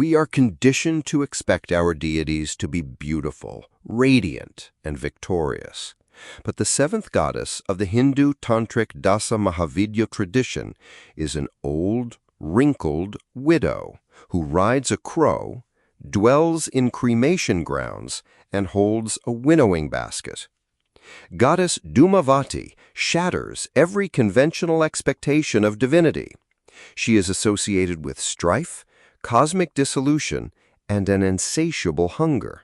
We are conditioned to expect our deities to be beautiful, radiant, and victorious. But the seventh goddess of the Hindu Tantric Dasa Mahavidya tradition is an old, wrinkled widow who rides a crow, dwells in cremation grounds, and holds a winnowing basket. Goddess Dhumavati shatters every conventional expectation of divinity. She is associated with strife, cosmic dissolution, and an insatiable hunger.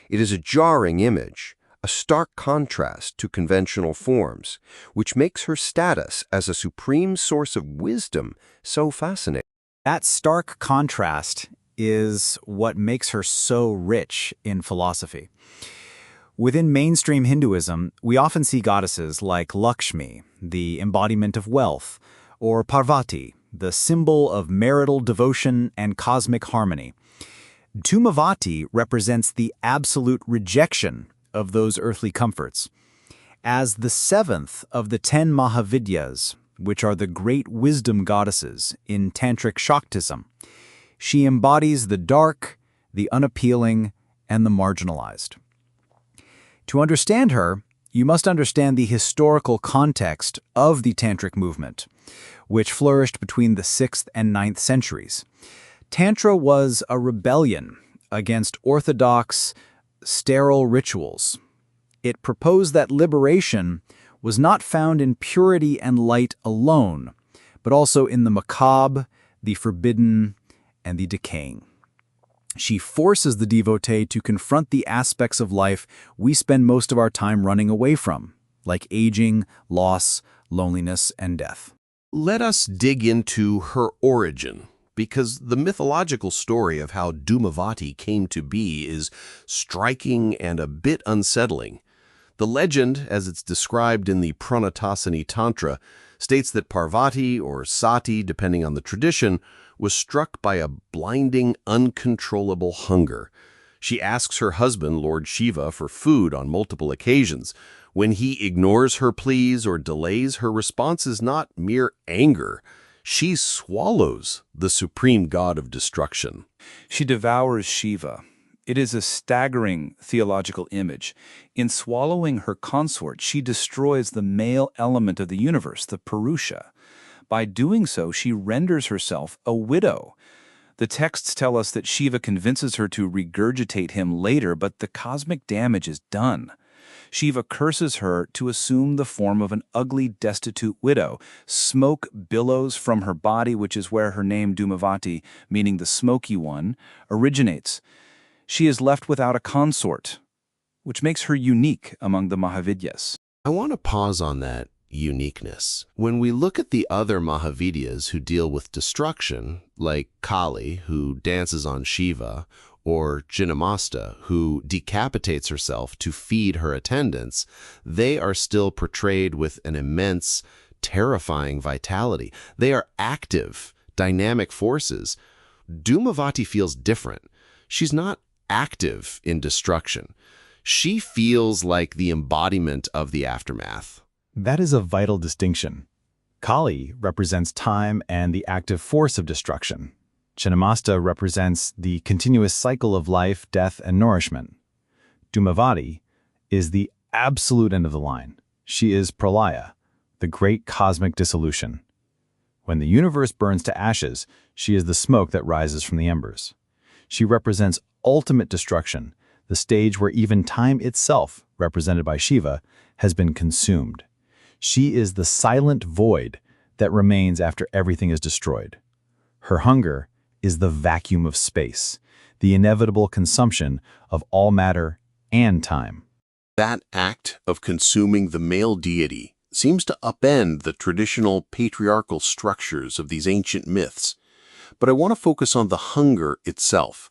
It is a jarring image, a stark contrast to conventional forms, which makes her status as a supreme source of wisdom so fascinating. That stark contrast is what makes her so rich in philosophy. Within mainstream Hinduism, we often see goddesses like Lakshmi, the embodiment of wealth, or Parvati, the symbol of marital devotion and cosmic harmony. Dhumavati represents the absolute rejection of those earthly comforts. As the seventh of the 10 Mahavidyas, which are the great wisdom goddesses in Tantric Shaktism, she embodies the dark, the unappealing, and the marginalized. To understand her, you must understand the historical context of the Tantric movement, which flourished between the 6th and 9th centuries. Tantra was a rebellion against orthodox, sterile rituals. It proposed that liberation was not found in purity and light alone, but also in the macabre, the forbidden, and the decaying. She forces the devotee to confront the aspects of life we spend most of our time running away from, like aging, loss, loneliness, and death. Let us dig into her origin, because the mythological story of how Dhumavati came to be is striking and a bit unsettling. The legend, as it's described in the Pranatasani Tantra, states that Parvati, or Sati, depending on the tradition, was struck by a blinding, uncontrollable hunger. She asks her husband, Lord Shiva, for food on multiple occasions. When he ignores her pleas or delays, her response is not mere anger. She swallows the supreme god of destruction. She devours Shiva. It is a staggering theological image. In swallowing her consort, she destroys the male element of the universe, the Purusha. By doing so, she renders herself a widow. The texts tell us that Shiva convinces her to regurgitate him later, but the cosmic damage is done. Shiva curses her to assume the form of an ugly, destitute widow. Smoke billows from her body, which is where her name Dhumavati, meaning the smoky one, originates. She is left without a consort, which makes her unique among the Mahavidyas. I want to pause on that uniqueness. When we look at the other Mahavidyas who deal with destruction, like Kali, who dances on Shiva, or Jinnamasta, who decapitates herself to feed her attendants, they are still portrayed with an immense, terrifying vitality. They are active, dynamic forces. Dhumavati feels different. She's not active in destruction. She feels like the embodiment of the aftermath. That is a vital distinction. Kali represents time and the active force of destruction. Chinnamasta represents the continuous cycle of life, death, and nourishment. Dhumavati is the absolute end of the line. She is pralaya, the great cosmic dissolution. When the universe burns to ashes, she is the smoke that rises from the embers. She represents ultimate destruction, the stage where even time itself, represented by Shiva, has been consumed. She is the silent void that remains after everything is destroyed. Her hunger is the vacuum of space, the inevitable consumption of all matter and time. That act of consuming the male deity seems to upend the traditional patriarchal structures of these ancient myths. But I want to focus on the hunger itself.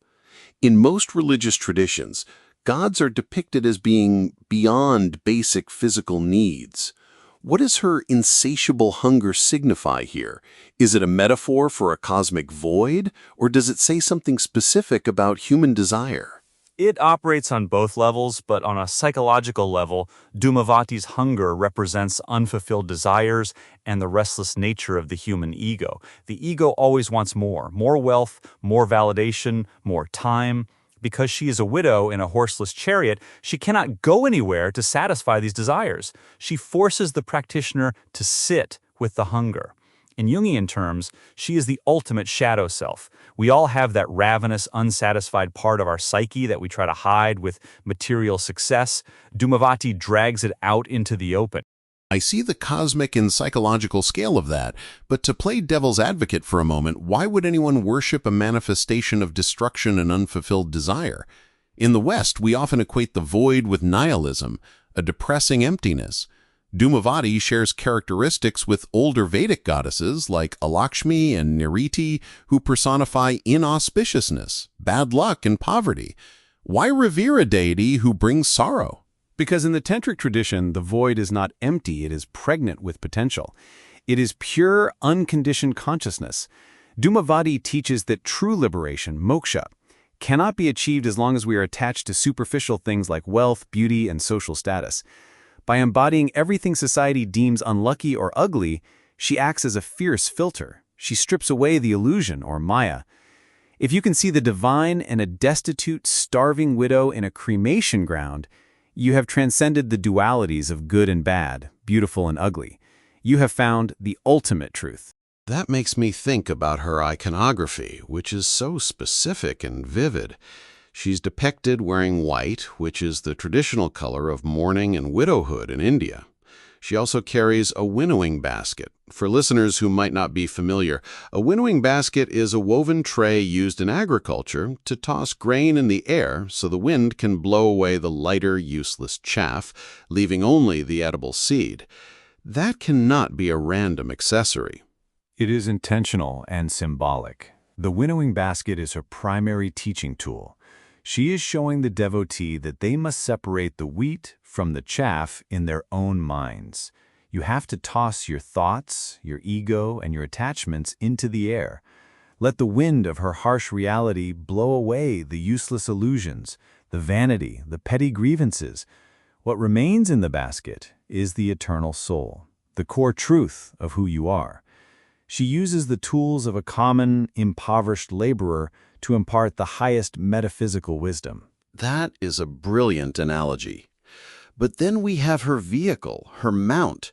In most religious traditions, gods are depicted as being beyond basic physical needs. What does her insatiable hunger signify here? Is it a metaphor for a cosmic void, or does it say something specific about human desire? It operates on both levels, but on a psychological level, Dhumavati's hunger represents unfulfilled desires and the restless nature of the human ego. The ego always wants more wealth, more validation, more time. Because she is a widow in a horseless chariot, she cannot go anywhere to satisfy these desires. She forces the practitioner to sit with the hunger. In Jungian terms, she is the ultimate shadow self. We all have that ravenous, unsatisfied part of our psyche that we try to hide with material success. Dhumavati drags it out into the open. I see the cosmic and psychological scale of that, but to play devil's advocate for a moment, why would anyone worship a manifestation of destruction and unfulfilled desire? In the West, we often equate the void with nihilism, a depressing emptiness. Dhumavati shares characteristics with older Vedic goddesses like Alakshmi and Niriti, who personify inauspiciousness, bad luck, and poverty. Why revere a deity who brings sorrow? Because in the tantric tradition, the void is not empty, it is pregnant with potential. It is pure, unconditioned consciousness. Dhumavati teaches that true liberation, moksha, cannot be achieved as long as we are attached to superficial things like wealth, beauty, and social status. By embodying everything society deems unlucky or ugly, she acts as a fierce filter. She strips away the illusion, or maya. If you can see the divine in a destitute, starving widow in a cremation ground, you have transcended the dualities of good and bad, beautiful and ugly. You have found the ultimate truth. That makes me think about her iconography, which is so specific and vivid. She's depicted wearing white, which is the traditional color of mourning and widowhood in India. She also carries a winnowing basket. For listeners who might not be familiar, a winnowing basket is a woven tray used in agriculture to toss grain in the air so the wind can blow away the lighter, useless chaff, leaving only the edible seed. That cannot be a random accessory. It is intentional and symbolic. The winnowing basket is her primary teaching tool. She is showing the devotee that they must separate the wheat from the chaff in their own minds. You have to toss your thoughts, your ego, and your attachments into the air. Let the wind of her harsh reality blow away the useless illusions, the vanity, the petty grievances. What remains in the basket is the eternal soul, the core truth of who you are. She uses the tools of a common, impoverished laborer to impart the highest metaphysical wisdom. That is a brilliant analogy. But then we have her vehicle, her mount.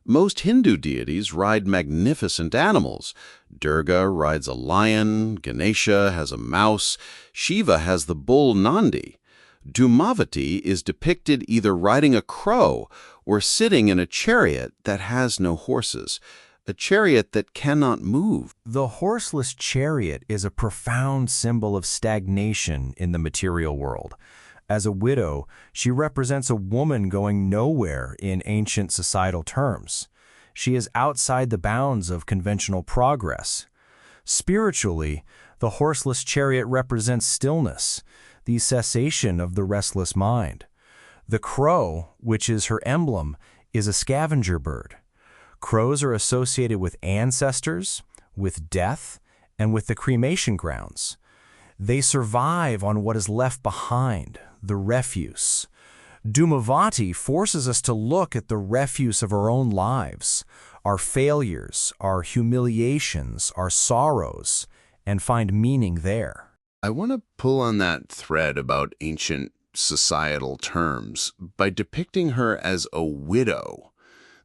Most Hindu deities ride magnificent animals. Durga rides a lion, Ganesha has a mouse, Shiva has the bull Nandi. Dhumavati is depicted either riding a crow or sitting in a chariot that has no horses, a chariot that cannot move. The horseless chariot is a profound symbol of stagnation in the material world. As a widow, she represents a woman going nowhere in ancient societal terms. She is outside the bounds of conventional progress. Spiritually, the horseless chariot represents stillness, the cessation of the restless mind. The crow, which is her emblem, is a scavenger bird. Crows are associated with ancestors, with death, and with the cremation grounds. They survive on what is left behind, the refuse. Dhumavati forces us to look at the refuse of our own lives, our failures, our humiliations, our sorrows, and find meaning there. I want to pull on that thread about ancient societal terms. By depicting her as a widow,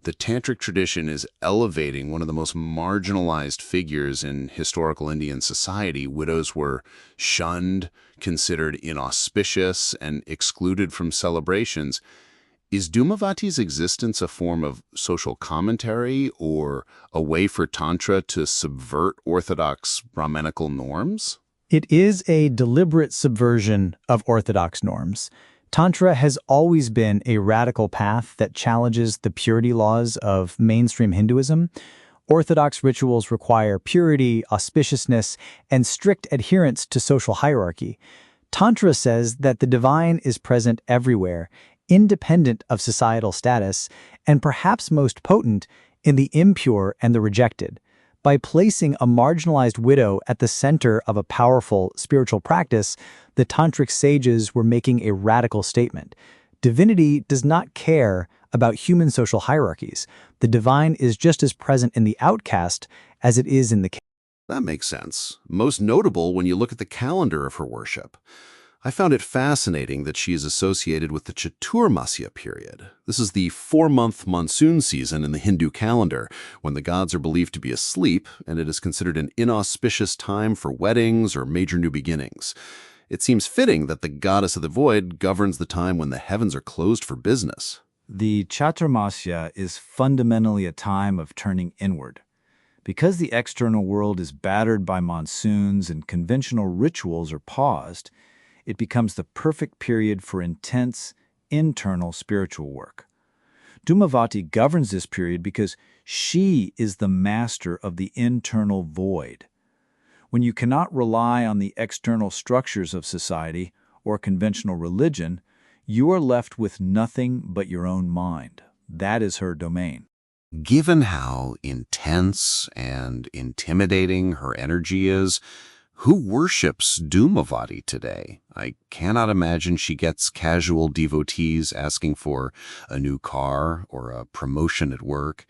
the tantric tradition is elevating one of the most marginalized figures in historical Indian society. Widows were shunned, considered inauspicious, and excluded from celebrations. Is Dhumavati's existence a form of social commentary or a way for Tantra to subvert orthodox Brahmanical norms? It is a deliberate subversion of orthodox norms. Tantra has always been a radical path that challenges the purity laws of mainstream Hinduism. Orthodox rituals require purity, auspiciousness, and strict adherence to social hierarchy. Tantra says that the divine is present everywhere, independent of societal status, and perhaps most potent in the impure and the rejected. By placing a marginalized widow at the center of a powerful spiritual practice, the Tantric sages were making a radical statement. Divinity does not care about human social hierarchies. The divine is just as present in the outcast as it is in the king. That makes sense. Most notable when you look at the calendar of her worship. I found it fascinating that she is associated with the Chaturmasya period. This is the 4-month monsoon season in the Hindu calendar, when the gods are believed to be asleep, and it is considered an inauspicious time for weddings or major new beginnings. It seems fitting that the goddess of the void governs the time when the heavens are closed for business. The Chaturmasya is fundamentally a time of turning inward. Because the external world is battered by monsoons and conventional rituals are paused, it becomes the perfect period for intense, internal spiritual work. Dhumavati governs this period because she is the master of the internal void. When you cannot rely on the external structures of society or conventional religion, you are left with nothing but your own mind. That is her domain. Given how intense and intimidating her energy is, who worships Dhumavati today? I cannot imagine she gets casual devotees asking for a new car or a promotion at work.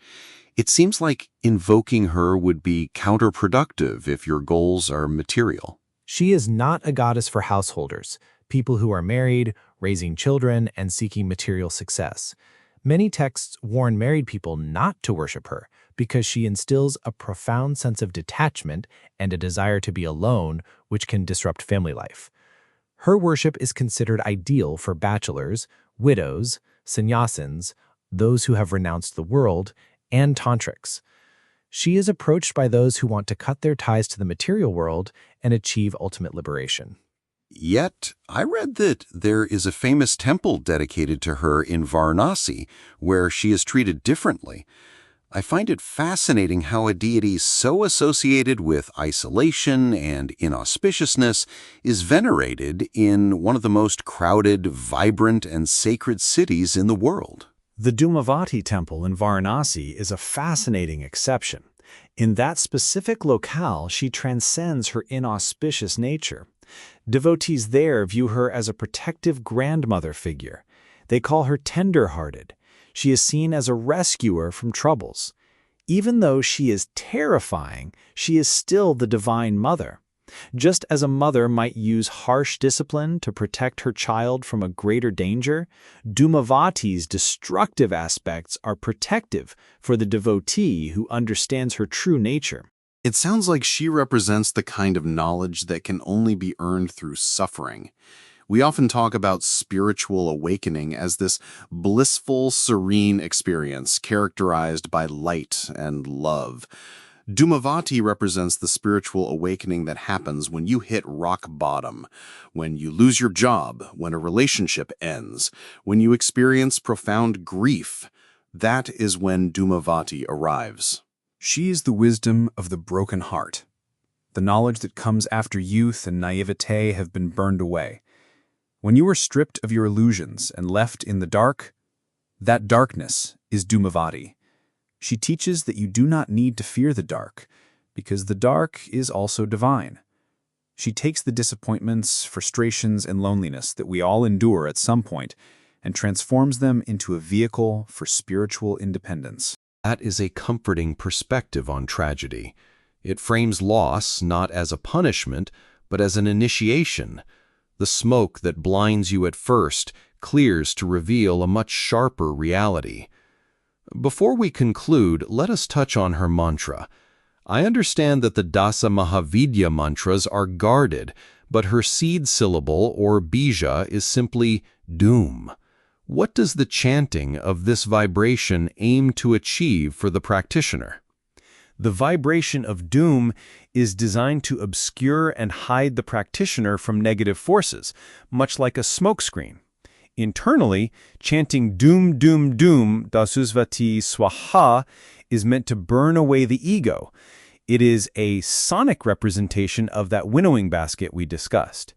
It seems like invoking her would be counterproductive if your goals are material. She is not a goddess for householders, people who are married, raising children, and seeking material success. Many texts warn married people not to worship her because she instills a profound sense of detachment and a desire to be alone, which can disrupt family life. Her worship is considered ideal for bachelors, widows, sannyasins, those who have renounced the world, and tantrics. She is approached by those who want to cut their ties to the material world and achieve ultimate liberation. Yet, I read that there is a famous temple dedicated to her in Varanasi, where she is treated differently. I find it fascinating how a deity so associated with isolation and inauspiciousness is venerated in one of the most crowded, vibrant, and sacred cities in the world. The Dhumavati temple in Varanasi is a fascinating exception. In that specific locale, she transcends her inauspicious nature. Devotees there view her as a protective grandmother figure. They call her tender-hearted. She is seen as a rescuer from troubles. Even though she is terrifying, she is still the divine mother. Just as a mother might use harsh discipline to protect her child from a greater danger, Dhumavati's destructive aspects are protective for the devotee who understands her true nature. It sounds like she represents the kind of knowledge that can only be earned through suffering. We often talk about spiritual awakening as this blissful, serene experience characterized by light and love. Dhumavati represents the spiritual awakening that happens when you hit rock bottom, when you lose your job, when a relationship ends, when you experience profound grief. That is when Dhumavati arrives. She is the wisdom of the broken heart, the knowledge that comes after youth and naivete have been burned away. When you are stripped of your illusions and left in the dark, that darkness is Dhumavati. She teaches that you do not need to fear the dark, because the dark is also divine. She takes the disappointments, frustrations, and loneliness that we all endure at some point and transforms them into a vehicle for spiritual independence. That is a comforting perspective on tragedy. It frames loss not as a punishment, but as an initiation. The smoke that blinds you at first clears to reveal a much sharper reality. Before we conclude, let us touch on her mantra. I understand that the Dasa Mahavidya mantras are guarded, but her seed syllable, or bija, is simply doom. What does the chanting of this vibration aim to achieve for the practitioner? The vibration of doom is designed to obscure and hide the practitioner from negative forces, much like a smokescreen. Internally, chanting doom, doom, doom, Dasuzvati Swaha, is meant to burn away the ego. It is a sonic representation of that winnowing basket we discussed.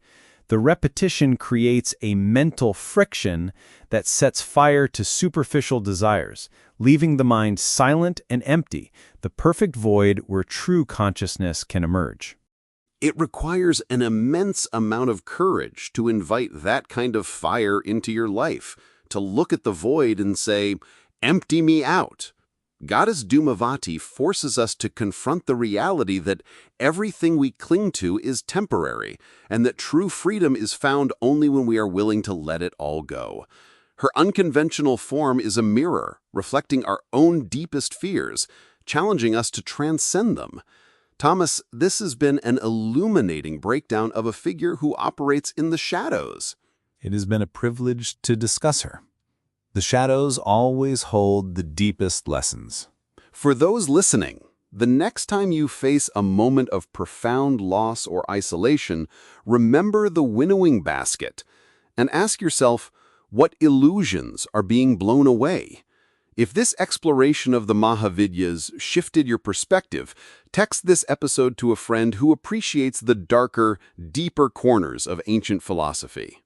The repetition creates a mental friction that sets fire to superficial desires, leaving the mind silent and empty, the perfect void where true consciousness can emerge. It requires an immense amount of courage to invite that kind of fire into your life, to look at the void and say, "Empty me out." Goddess Dhumavati forces us to confront the reality that everything we cling to is temporary, and that true freedom is found only when we are willing to let it all go. Her unconventional form is a mirror, reflecting our own deepest fears, challenging us to transcend them. Thomas, this has been an illuminating breakdown of a figure who operates in the shadows. It has been a privilege to discuss her. The shadows always hold the deepest lessons. For those listening, the next time you face a moment of profound loss or isolation, remember the winnowing basket and ask yourself, what illusions are being blown away? If this exploration of the Mahavidyas shifted your perspective, text this episode to a friend who appreciates the darker, deeper corners of ancient philosophy.